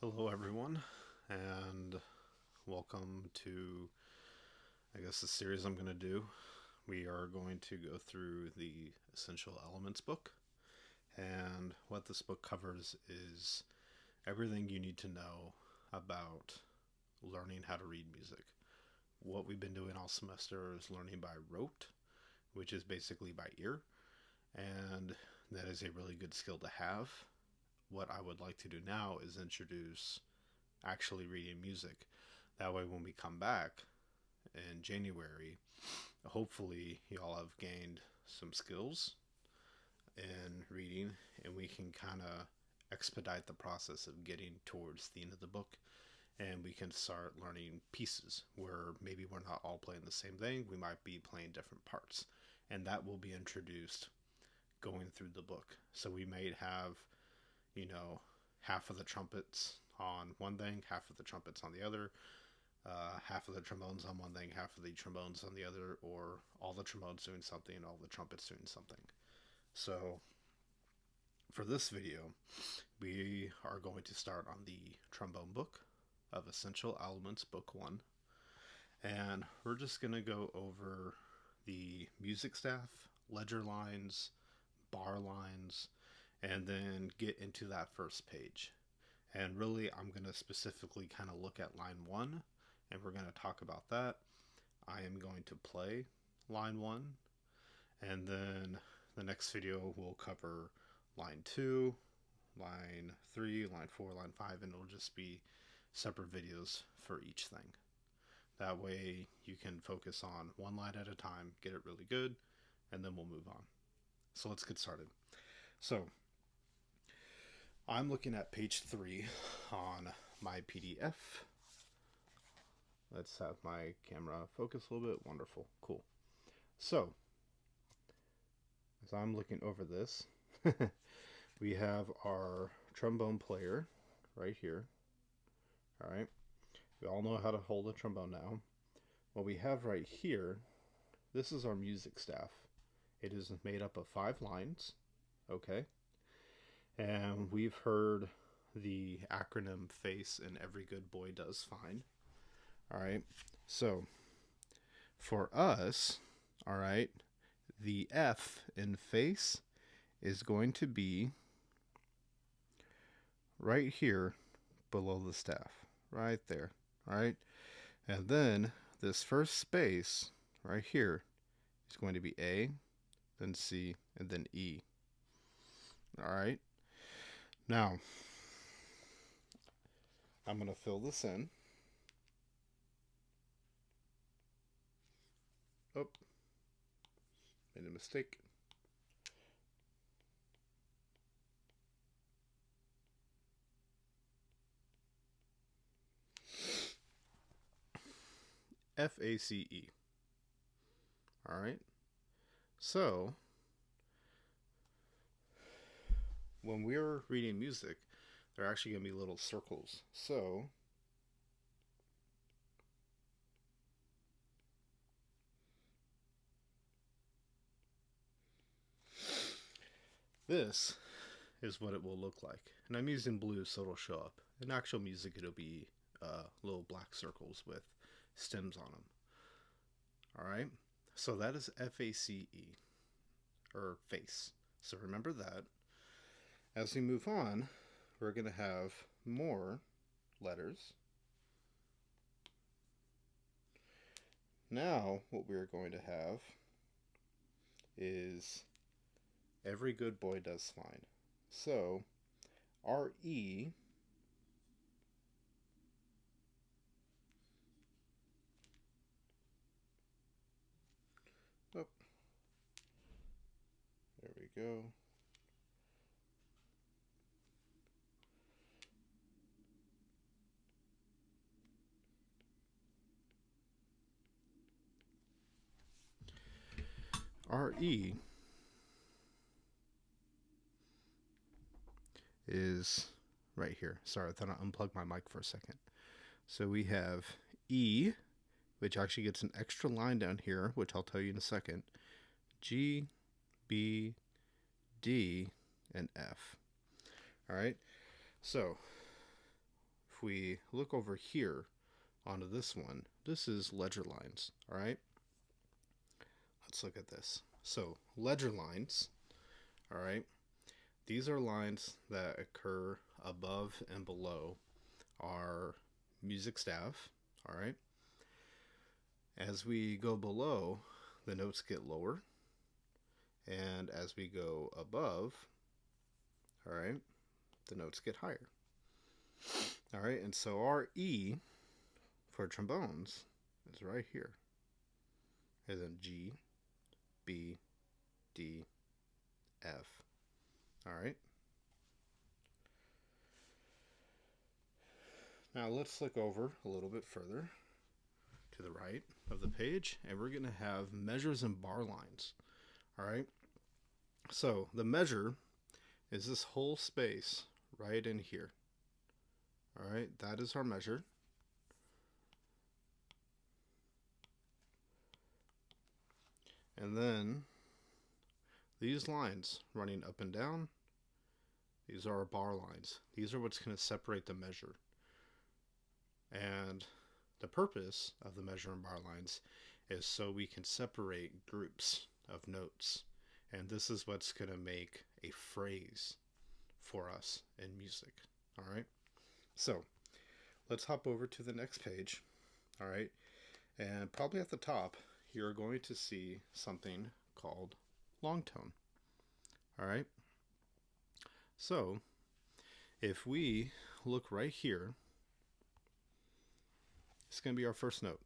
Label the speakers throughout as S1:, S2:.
S1: Hello, everyone, and welcome to, the series I'm going to do. We are going to go through the Essential Elements book, and what this book covers is everything you need to know about learning how to read music. What we've been doing all semester is learning by rote, which is basically by ear, and that is a really good skill to have. What I would like to do now is introduce actually reading music. That way, when we come back in January, hopefully, y'all have gained some skills in reading and we can kind of expedite the process of getting towards the end of the book and we can start learning pieces where maybe we're not all playing the same thing. We might be playing different parts, and that will be introduced going through the book. So we may have, half of the trumpets on one thing, half of the trumpets on the other, half of the trombones on one thing, half of the trombones on the other, or all the trombones doing something and all the trumpets doing something. So for this video, we are going to start on the trombone book of Essential Elements, Book 1. And we're just going to go over the music staff, ledger lines, bar lines, and then get into that first page. And really, I'm going to specifically kind of look at line 1, and we're going to talk about that. I am going to play line 1, and then the next video will cover line 2, line 3, line 4, line 5, and it'll just be separate videos for each thing. That way you can focus on one line at a time, get it really good, and then we'll move on. So let's get started. So I'm looking at page 3 on my PDF. Let's have my camera focus a little bit. Wonderful. Cool. So, as I'm looking over this, we have our trombone player right here. All right. We all know how to hold a trombone now. What we have right here, this is our music staff. It is made up of 5 lines. Okay. And we've heard the acronym FACE in Every Good Boy Does Fine. All right. So for us, all right, the F in FACE is going to be right here below the staff. Right there. All right. And then this first space right here is going to be A, then C, and then E. All right. Now, I'm going to fill this in. Oh, made a mistake. FACE. All right. So, when we're reading music, they're actually going to be little circles. So, this is what it will look like. And I'm using blue so it'll show up. In actual music, it'll be little black circles with stems on them. All right. So that is FACE, or face. So remember that. As we move on, we're going to have more letters. Now, what we're going to have is Every Good Boy Does Fine. So, RE oh, there we go. RE is right here. Sorry, I thought I unplugged my mic for a second. So we have E, which actually gets an extra line down here, which I'll tell you in a second. G, B, D, and F. All right. So if we look over here onto this one, this is ledger lines, all right? Let's look at this. So ledger lines, all right, these are lines that occur above and below our music staff, all right? As we go below, the notes get lower, and as we go above, all right, the notes get higher. All right, and so our E for trombones is right here. And then G, B, D, F. All right. Now let's look over a little bit further to the right of the page, and we're going to have measures and bar lines. All right. So the measure is this whole space right in here. All right, that is our measure. And then these lines running up and down, these are our bar lines. These are what's going to separate the measure. And the purpose of the measure and bar lines is so we can separate groups of notes. And this is what's going to make a phrase for us in music. All right. So let's hop over to the next page. All right. And probably at the top, you're going to see something called long tone. All right. So if we look right here, it's going to be our first note,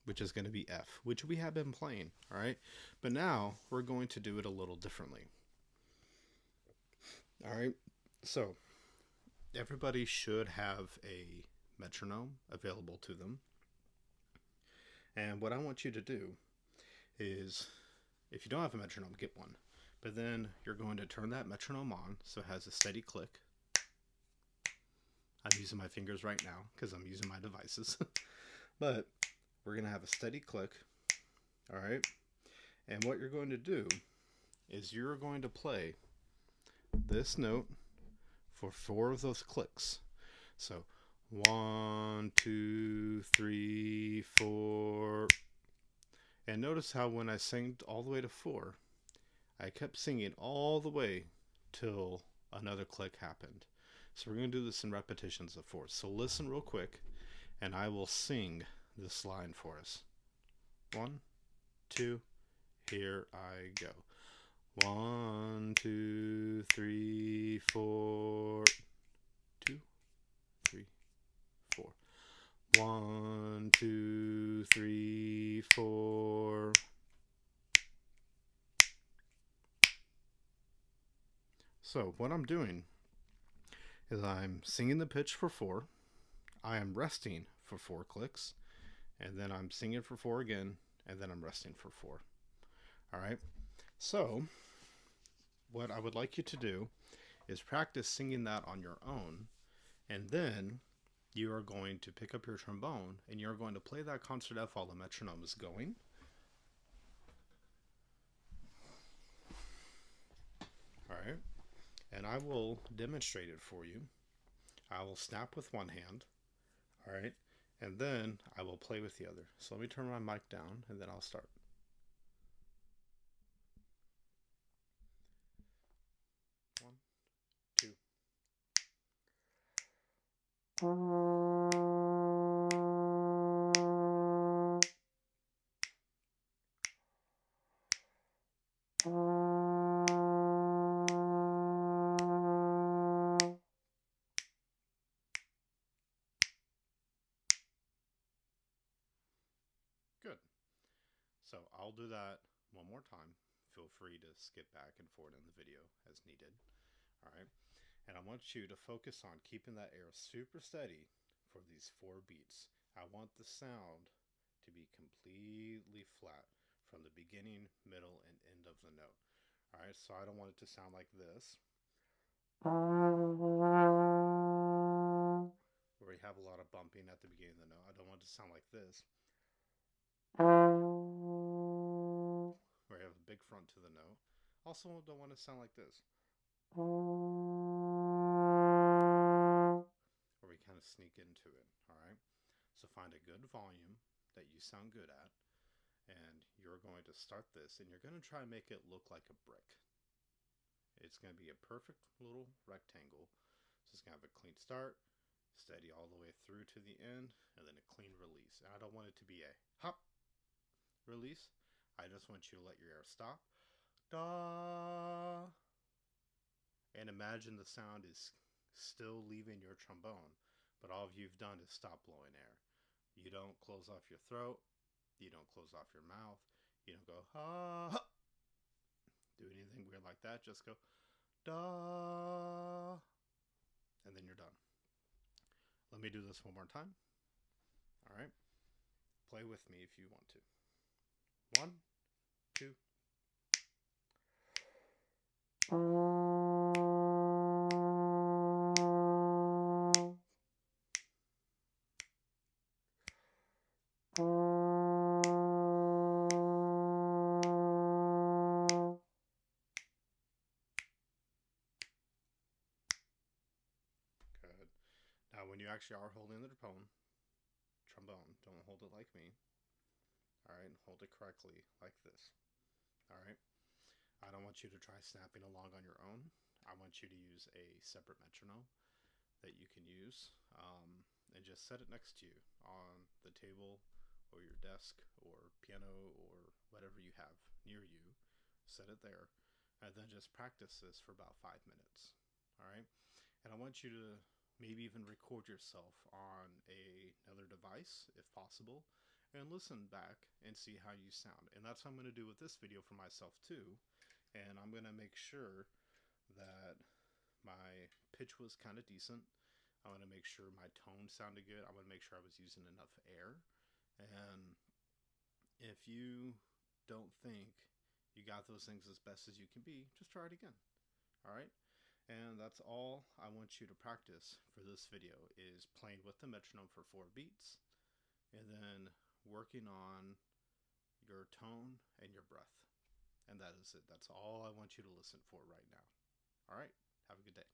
S1: which is going to be F, which we have been playing. All right. But now we're going to do it a little differently. All right. So everybody should have a metronome available to them. And what I want you to do is, if you don't have a metronome, get one. But then you're going to turn that metronome on so it has a steady click. I'm using my fingers right now because I'm using my devices. But we're going to have a steady click. All right. And what you're going to do is you're going to play this note for 4 of those clicks. So 1, 2, 3, 4. And notice how when I sang all the way to 4, I kept singing all the way till another click happened. So we're going to do this in repetitions of 4. So listen real quick, and I will sing this line for us. 1, 2, here I go. 1, 2, 3, 4. 2, 3, 4. 1, 2, 3, 4. So what I'm doing is I'm singing the pitch for 4. I am resting for 4 clicks, and then I'm singing for 4 again, and then I'm resting for 4. All right. So what I would like you to do is practice singing that on your own, and then you are going to pick up your trombone and you're going to play that concert F while the metronome is going. All right. And I will demonstrate it for you. I will snap with one hand. All right. And then I will play with the other. So let me turn my mic down and then I'll start. One, two. Good. So I'll do that one more time. Feel free to skip back and forward in the video as needed. All right. And I want you to focus on keeping that air super steady for these 4 beats. I want the sound to be completely flat from the beginning, middle, and end of the note. All right. So I don't want it to sound like this, where we have a lot of bumping at the beginning of the note. I don't want it to sound like this, where you have a big front to the note. Also don't want it to sound like this, where we kind to sneak into it. All right. So find a good volume that you sound good at, and you're going to start this, and you're going to try and make it look like a brick. It's going to be a perfect little rectangle. So it's going to have a clean start, steady all the way through to the end, and then a clean release. And I don't want it to be a hop release. I just want you to let your air stop. Da. And imagine the sound is still leaving your trombone, but all you've done is stop blowing air. You don't close off your throat. You don't close off your mouth. You don't go ha. Do anything weird like that. Just go da. And then you're done. Let me do this one more time. All right. Play with me if you want to. 1, 2. Good. Now, when you actually are holding the trombone, don't hold it like me. All right, hold it correctly like this. All right. I don't want you to try snapping along on your own. I want you to use a separate metronome that you can use, and just set it next to you on the table or your desk or piano or whatever you have near you. Set it there, and then just practice this for about 5 minutes. All right. And I want you to maybe even record yourself on another device if possible, and listen back and see how you sound. And that's what I'm going to do with this video for myself too. And I'm going to make sure that my pitch was kind of decent. I want to make sure my tone sounded good. I want to make sure I was using enough air. And if you don't think you got those things as best as you can be, just try it again. All right. And that's all I want you to practice for this video, is playing with the metronome for 4 beats and then working on your tone and your breath. And that is it. That's all I want you to listen for right now. All right. Have a good day.